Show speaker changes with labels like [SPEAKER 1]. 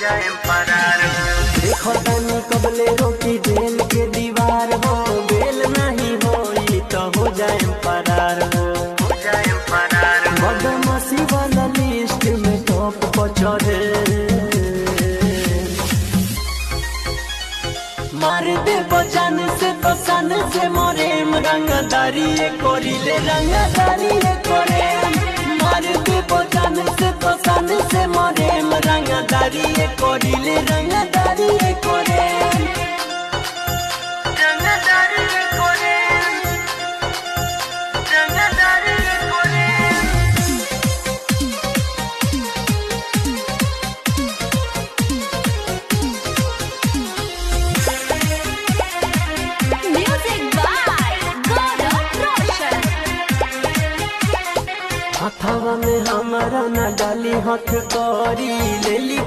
[SPEAKER 1] जाए फरार हो। देखो तनी कबले रोकी जेल के दीवार हो, बेल नहीं होई तो हो जाए फरार हो जाए फरार। बदमाशी वाला लिस्ट में टॉप पर चढ़े, मार दे बजान से तो सन से मोरे रंगदारी कोरिले रंगदारी कोरे। मार दे बजान से तो सन से मोरे रंगदारी कोरिले रंगदारी कोरे। रंगदारी कोरे, रंगदारी कोरे।
[SPEAKER 2] Music by Gaurav Roshan.
[SPEAKER 1] हथवा में हमारा न डाली हाथ करी ले ली